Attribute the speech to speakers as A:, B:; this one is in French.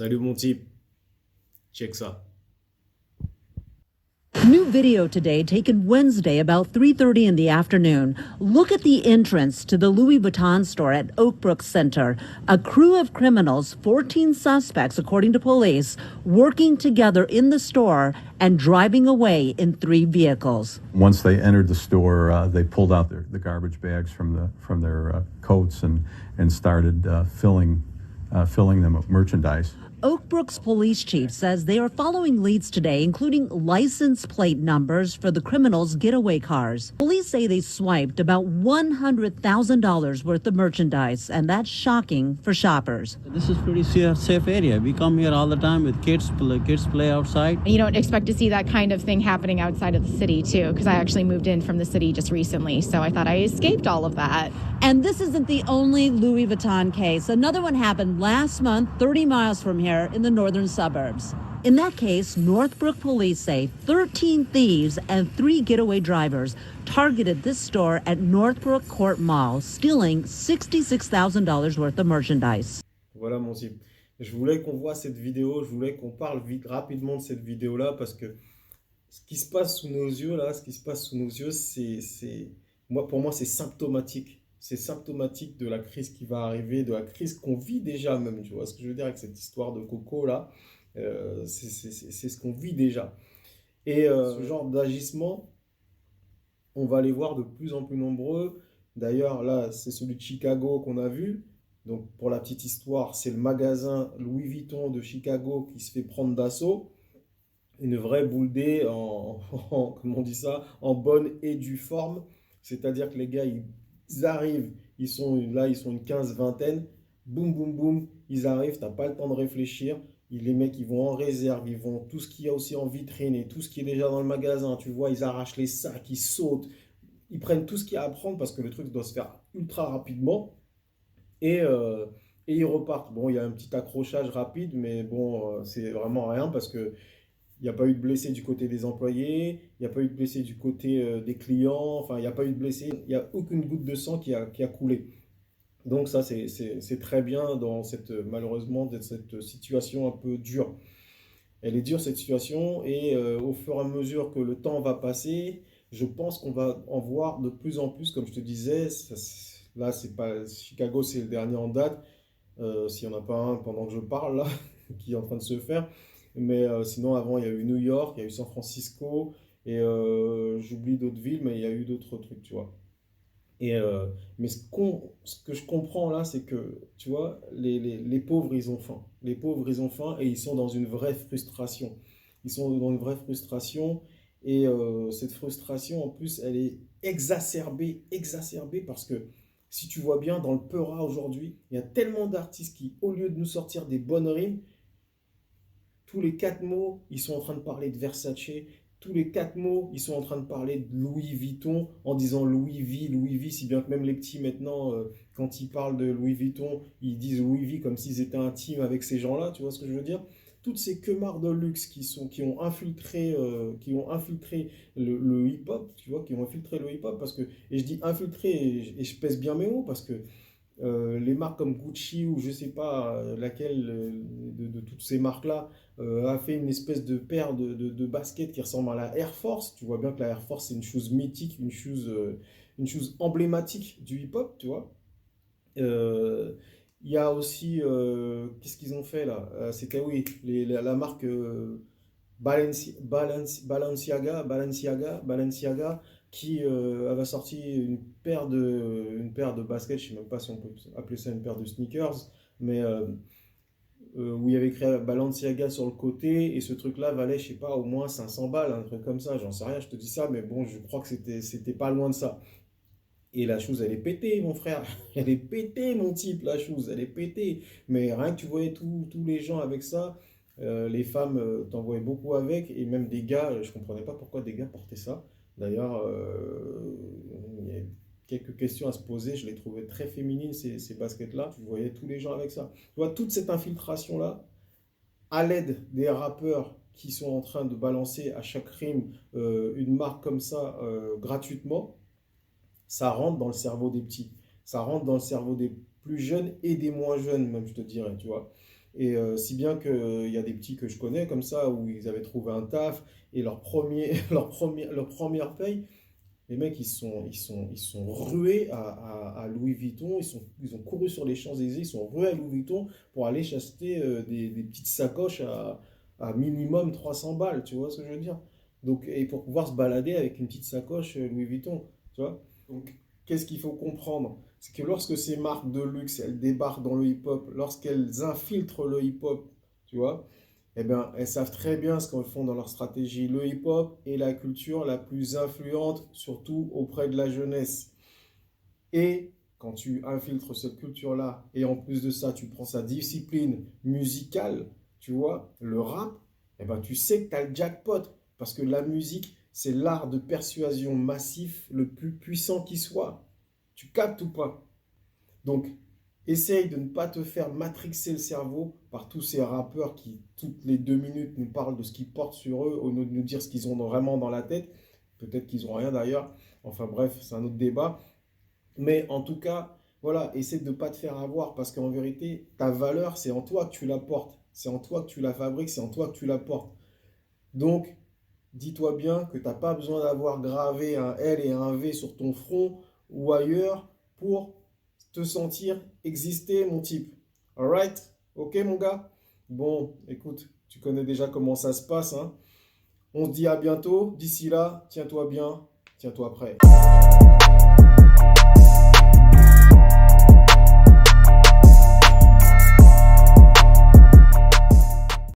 A: Salut mon type, check ça.
B: New video today taken Wednesday about 3:30 in the afternoon. Look at the entrance to the Louis Vuitton store at Oakbrook Center. A crew of criminals, 14 suspects according to police, working together in the store and driving away in 3 vehicles.
C: Once they entered the store, they pulled out the garbage bags from their coats and started filling them with merchandise.
B: Oakbrook's police chief says they are following leads today, including license plate numbers for the criminals' getaway cars. Police say they swiped about $100,000 worth of merchandise, and that's shocking for shoppers.
D: This is pretty safe area. We come here all the time with kids play outside.
E: You don't expect to see that kind of thing happening outside of the city, too, because I actually moved in from the city just recently, so I thought I escaped all of that.
B: And this isn't the only Louis Vuitton case. Another one happened last month, 30 miles from here in the northern suburbs. In that case, Northbrook police say 13 thieves and 3 getaway drivers targeted this store at Northbrook Court Mall, stealing $66,000 worth of merchandise.
A: Voilà mon type. Je voulais qu'on voit cette vidéo, je voulais qu'on parle vite, rapidement de cette vidéo-là parce que ce qui se passe sous nos yeux là, pour moi, c'est symptomatique. C'est symptomatique de la crise qui va arriver, de la crise qu'on vit déjà même, tu vois ce que je veux dire avec cette histoire de Coco là, c'est ce qu'on vit déjà. Et ce genre d'agissement, on va les voir de plus en plus nombreux. D'ailleurs là, c'est celui de Chicago qu'on a vu. Donc pour la petite histoire, c'est le magasin Louis Vuitton de Chicago qui se fait prendre d'assaut. Une vraie boule D comment on dit ça, en bonne et due forme. C'est-à-dire que les gars, ils arrivent, ils sont une quinze-vingtaine, boum, boum, boum, ils arrivent, t'as pas le temps de réfléchir. Les mecs, ils vont en réserve, ils vont tout ce qu'il y a aussi en vitrine et tout ce qui est déjà dans le magasin. Tu vois, ils arrachent les sacs, ils sautent, ils prennent tout ce qu'il y a à prendre parce que le truc doit se faire ultra rapidement et ils repartent. Bon, il y a un petit accrochage rapide, mais bon, c'est vraiment rien parce que il n'y a pas eu de blessés du côté des employés, il n'y a pas eu de blessés du côté des clients, enfin, il n'y a pas eu de blessés, il n'y a aucune goutte de sang qui a coulé. Donc ça, c'est très bien dans malheureusement, cette situation un peu dure. Elle est dure, cette situation, et au fur et à mesure que le temps va passer, je pense qu'on va en voir de plus en plus, comme je te disais, là, c'est pas Chicago, c'est le dernier en date, s'il n'y en a pas un pendant que je parle, là, qui est en train de se faire. Mais sinon, avant, il y a eu New York, il y a eu San Francisco, et j'oublie d'autres villes, mais il y a eu d'autres trucs, tu vois. Mais ce que je comprends là, c'est que, tu vois, les pauvres, ils ont faim. Les pauvres, ils ont faim et ils sont dans une vraie frustration. Ils sont dans une vraie frustration, et cette frustration, en plus, elle est exacerbée parce que, si tu vois bien, dans le Peura aujourd'hui, il y a tellement d'artistes qui, au lieu de nous sortir des bonnes rimes, tous les 4 mots, ils sont en train de parler de Versace. Tous les 4 mots, ils sont en train de parler de Louis Vuitton en disant Louis V, si bien que même les petits maintenant, quand ils parlent de Louis Vuitton, ils disent Louis V comme s'ils étaient intimes avec ces gens-là, tu vois ce que je veux dire? Toutes ces queumards de luxe qui ont infiltré le hip-hop, tu vois, qui ont infiltré le hip-hop, parce que, et je dis infiltré, et je pèse bien mes mots, parce que les marques comme Gucci ou je sais pas laquelle de toutes ces marques-là a fait une espèce de paire de baskets qui ressemble à la Air Force. Tu vois bien que la Air Force, c'est une chose mythique, une chose emblématique du hip-hop, tu vois. Il y a aussi, qu'est-ce qu'ils ont fait là? C'était, oui, la marque Balenciaga, qui avait sorti une paire de baskets, je ne sais même pas si on peut appeler ça une paire de sneakers, mais où il y avait écrit Balenciaga sur le côté, et ce truc-là valait, je sais pas, au moins 500 balles, un truc comme ça, j'en sais rien, je te dis ça, mais bon, je crois que c'était pas loin de ça. Et la chose, elle est pétée, mon frère. Elle est pétée, mon type, la chose, elle est pétée. Mais rien que tu voyais tous les gens avec ça, les femmes t'en voyaient beaucoup avec, et même des gars, je comprenais pas pourquoi des gars portaient ça. D'ailleurs, il y a quelques questions à se poser, je les trouvais très féminines, ces baskets-là. Tu voyais tous les gens avec ça. Tu vois, toute cette infiltration-là, à l'aide des rappeurs qui sont en train de balancer à chaque rime une marque comme ça gratuitement, ça rentre dans le cerveau des petits. Ça rentre dans le cerveau des plus jeunes et des moins jeunes, même, je te dirais, tu vois. Et si bien qu'il y a des petits que je connais comme ça, où ils avaient trouvé un taf, et leur première paye, les mecs, ils sont rués à Louis Vuitton, ils ont couru sur les Champs-Élysées, ils sont rués à Louis Vuitton pour aller acheter des petites sacoches à minimum 300 balles, tu vois ce que je veux dire? Donc, et pour pouvoir se balader avec une petite sacoche Louis Vuitton, tu vois? Donc, qu'est-ce qu'il faut comprendre? C'est que lorsque ces marques de luxe, elles débarquent dans le hip-hop, lorsqu'elles infiltrent le hip-hop, tu vois, eh bien, elles savent très bien ce qu'elles font dans leur stratégie. Le hip-hop est la culture la plus influente, surtout auprès de la jeunesse. Et quand tu infiltres cette culture-là, et en plus de ça, tu prends sa discipline musicale, tu vois, le rap, eh ben, tu sais que tu as le jackpot. Parce que la musique, c'est l'art de persuasion massif le plus puissant qui soit. Tu captes ou pas? Donc, essaye de ne pas te faire matrixer le cerveau par tous ces rappeurs qui, toutes les 2 minutes, nous parlent de ce qu'ils portent sur eux, au lieu de nous dire ce qu'ils ont vraiment dans la tête. Peut-être qu'ils n'ont rien d'ailleurs. Enfin bref, c'est un autre débat. Mais en tout cas, voilà, essaie de ne pas te faire avoir parce qu'en vérité, ta valeur, c'est en toi que tu la portes. C'est en toi que tu la fabriques, c'est en toi que tu la portes. Donc, dis-toi bien que tu n'as pas besoin d'avoir gravé un L et un V sur ton front ou ailleurs pour te sentir exister, mon type. Alright? Ok, mon gars? Bon, écoute, tu connais déjà comment ça se passe, hein? On se dit à bientôt. D'ici là, tiens-toi bien, tiens-toi prêt.